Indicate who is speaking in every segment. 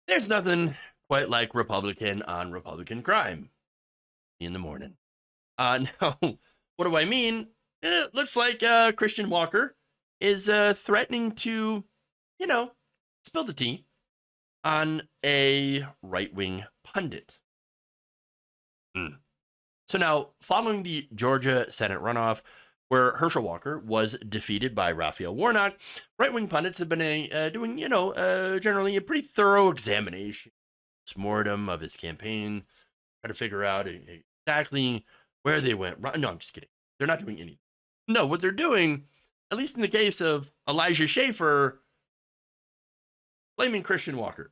Speaker 1: There's nothing quite like Republican on Republican crime in the morning. Now, what do I mean? It looks like Christian Walker is threatening to, you know, spill the tea on a right wing pundit. So now, following the Georgia Senate runoff, where Herschel Walker was defeated by Raphael Warnock, right-wing pundits have been doing, generally a pretty thorough examination, mortem of his campaign, try to figure out exactly where they went wrong. No, I'm just kidding. They're not doing anything. No, what they're doing, at least in the case of Elijah Schaffer, blaming Christian Walker.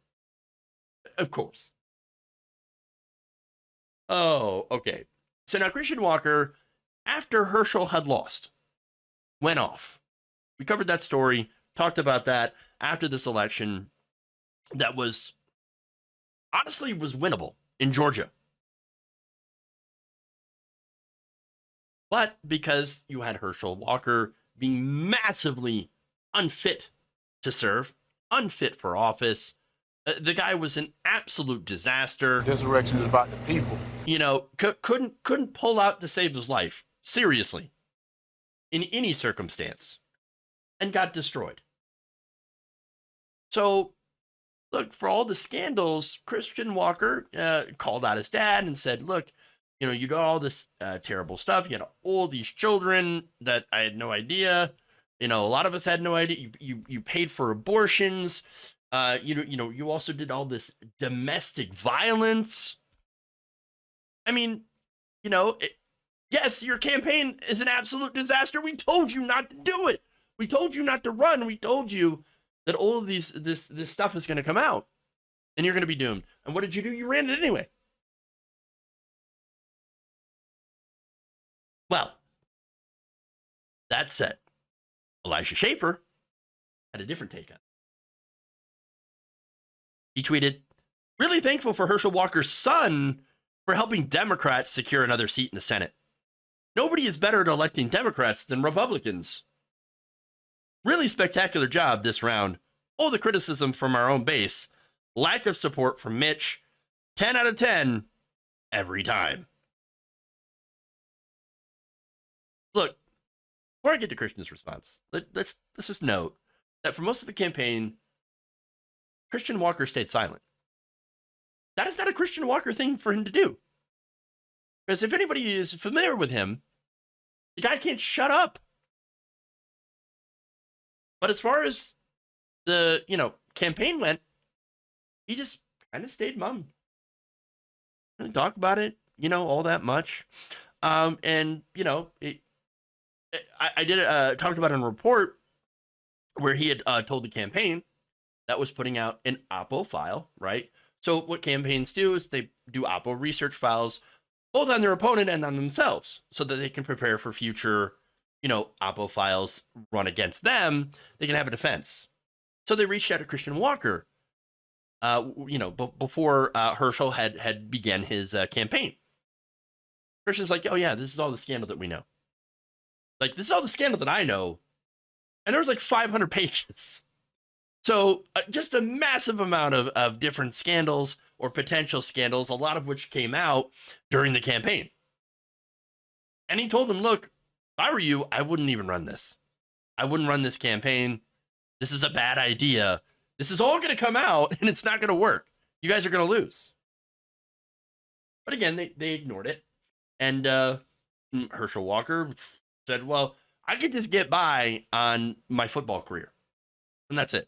Speaker 1: Of course. Oh, okay. So now Christian Walker, after Herschel had lost, went off. We covered that story, talked about that after this election that was honestly was winnable in Georgia. But because you had Herschel Walker being massively unfit to serve, unfit for office, the guy was an absolute disaster.
Speaker 2: This election is about the people.
Speaker 1: You know, couldn't pull out to save his life. Seriously. In any circumstance. And got destroyed. So, look, for all the scandals, Christian Walker called out his dad and said, look, you got all this terrible stuff. You had all these children that I had no idea. A lot of us had no idea. You paid for abortions. You also did all this domestic violence. I mean, yes, your campaign is an absolute disaster. We told you not to do it. We told you not to run. We told you that all of this stuff is going to come out and you're going to be doomed. And what did you do? You ran it anyway. Well, that said, Elijah Schaffer had a different take on it. He tweeted, really thankful for Herschel Walker's son for helping Democrats secure another seat in the Senate. Nobody is better at electing Democrats than Republicans. Really spectacular job this round. All the criticism from our own base. Lack of support from Mitch. 10 out of 10 every time. Look, before I get to Christian's response, let's just note that for most of the campaign, Christian Walker stayed silent. That is not a Christian Walker thing for him to do. Because if anybody is familiar with him, the guy can't shut up. But as far as the, campaign went, he just kind of stayed mum. Didn't talk about it, all that much. I talked about in a report where he had told the campaign that was putting out an Oppo file, right? So what campaigns do is they do Oppo research files both on their opponent and on themselves so that they can prepare for future, Oppo files run against them. They can have a defense. So they reached out to Christian Walker, before Herschel had began his campaign. Christian's like, oh yeah, this is all the scandal that we know. Like, this is all the scandal that I know. And there was like 500 pages. So just a massive amount of different scandals or potential scandals, a lot of which came out during the campaign. And he told him, look, if I were you, I wouldn't even run this. I wouldn't run this campaign. This is a bad idea. This is all going to come out and it's not going to work. You guys are going to lose. But again, they ignored it. And Herschel Walker said, well, I could just get by on my football career. And that's it.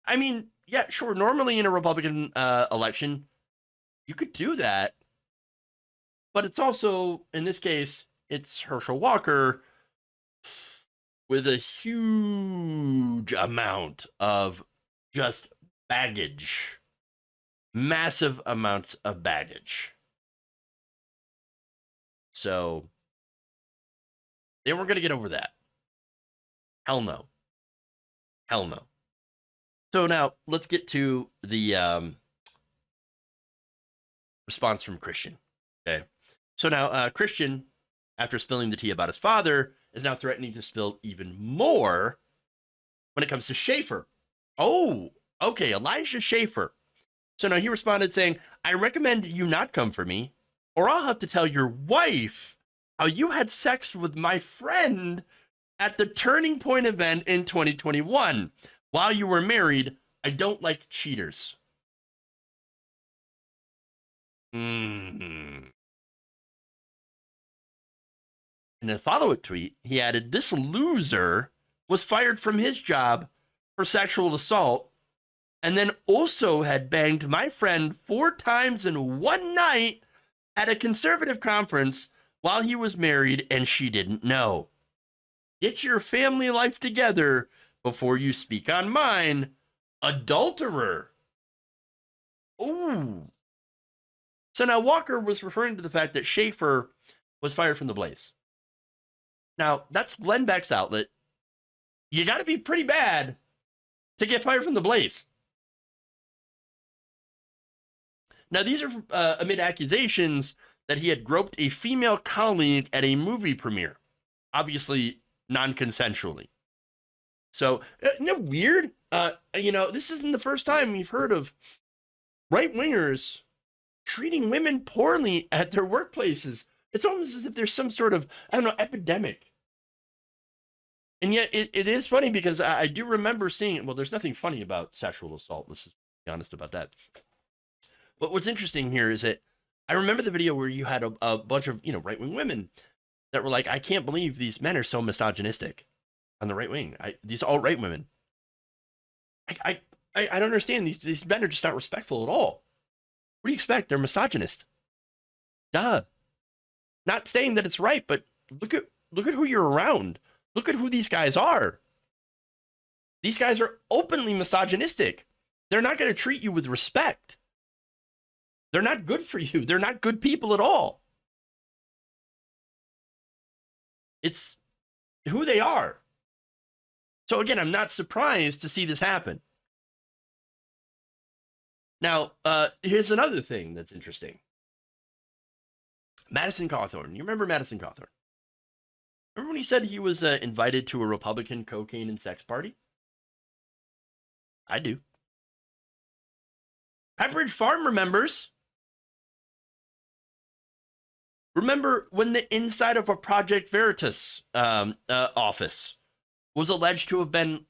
Speaker 1: I mean, yeah, sure. Normally in a Republican election, you could do that. But it's also, in this case, it's Herschel Walker with a huge amount of just baggage. Massive amounts of baggage. So they weren't going to get over that. Hell no. Hell no. So now let's get to the response from Christian. Okay. So now Christian, after spilling the tea about his father, is now threatening to spill even more when it comes to Schaffer. Oh, Okay, Elijah Schaefer. So now he responded saying, I recommend you not come for me, or I'll have to tell your wife how you had sex with my friend at the Turning Point event in 2021. While you were married, I don't like cheaters. In a follow-up tweet, he added, this loser was fired from his job for sexual assault and then also had banged my friend 4 times in one night at a conservative conference while he was married and she didn't know. Get your family life together before you speak on mine, adulterer. Ooh. So now Walker was referring to the fact that Schaefer was fired from the Blaze. Now, that's Glenn Beck's outlet. You got to be pretty bad to get fired from the Blaze. Now, these are amid accusations that he had groped a female colleague at a movie premiere, obviously non-consensually. So, isn't that weird? This isn't the first time we've heard of right-wingers treating women poorly at their workplaces. It's almost as if there's some sort of, epidemic. And yet it is funny because I do remember seeing it. Well, there's nothing funny about sexual assault. Let's just be honest about that. But what's interesting here is that I remember the video where you had a bunch of, right-wing women that were like, I can't believe these men are so misogynistic on the right wing. These alt-right women. I don't understand. These men are just not respectful at all. What do you expect? They're misogynist. Duh. Not saying that it's right, but look at who you're around. Look at who these guys are. These guys are openly misogynistic. They're not going to treat you with respect. They're not good for you. They're not good people at all. It's who they are. So again, I'm not surprised to see this happen. Now, here's another thing that's interesting. Madison Cawthorn. You remember Madison Cawthorn? Remember when he said he was invited to a Republican cocaine and sex party? I do. Pepperidge Farm remembers. Remember when the inside of a Project Veritas office was alleged to have been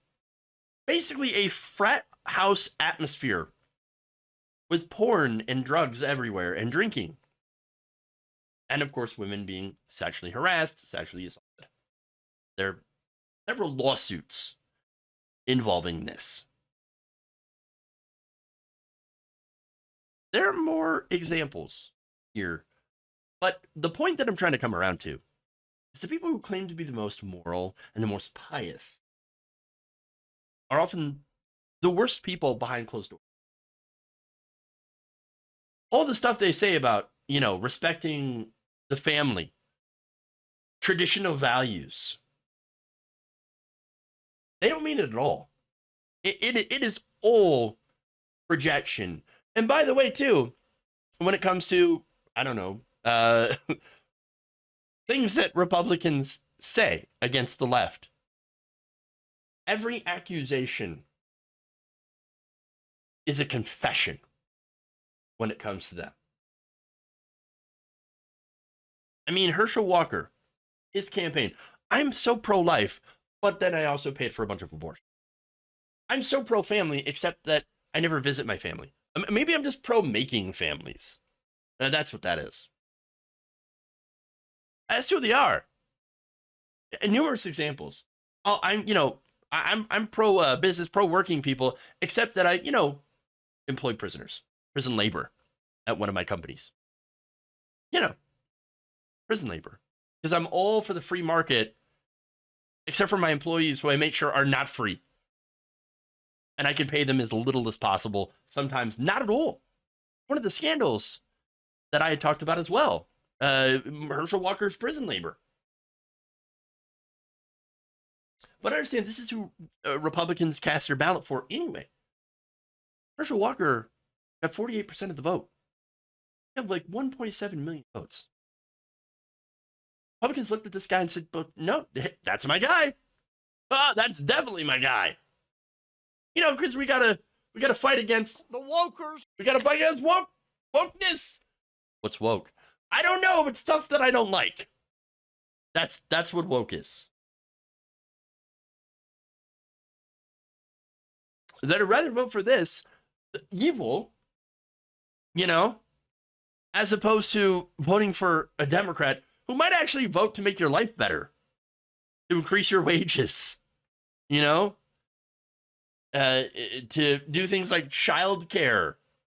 Speaker 1: basically a frat house atmosphere with porn and drugs everywhere and drinking. And of course, women being sexually harassed, sexually assaulted. There are several lawsuits involving this. There are more examples here. But the point that I'm trying to come around to is the people who claim to be the most moral and the most pious are often the worst people behind closed doors. All the stuff they say about, respecting the family, traditional values, they don't mean it at all. It is all projection. And by the way, too, when it comes to, things that Republicans say against the left, every accusation is a confession when it comes to them. Herschel Walker, his campaign, I'm so pro-life, but then I also paid for a bunch of abortions. I'm so pro-family, except that I never visit my family. Maybe I'm just pro-making families. That's what that is. That's who they are. And numerous examples. I'm pro business, pro working people, except that I, employ prisoners, prison labor at one of my companies. Prison labor. Because I'm all for the free market, except for my employees, who I make sure are not free. And I can pay them as little as possible, sometimes not at all. One of the scandals that I had talked about as well, Herschel Walker's prison labor. But I understand this is who Republicans cast their ballot for anyway. Herschel Walker got 48% of the vote. He had like 1.7 million votes. Republicans looked at this guy and said, but no, that's my guy. That's definitely my guy. Because we got to We got to fight against
Speaker 2: the wokers.
Speaker 1: We got to fight against wokeness. What's woke? I don't know, but stuff that I don't like. That's what woke is. That I'd rather vote for this evil, you know, as opposed to voting for a Democrat who might actually vote to make your life better, to increase your wages, you know, to do things like childcare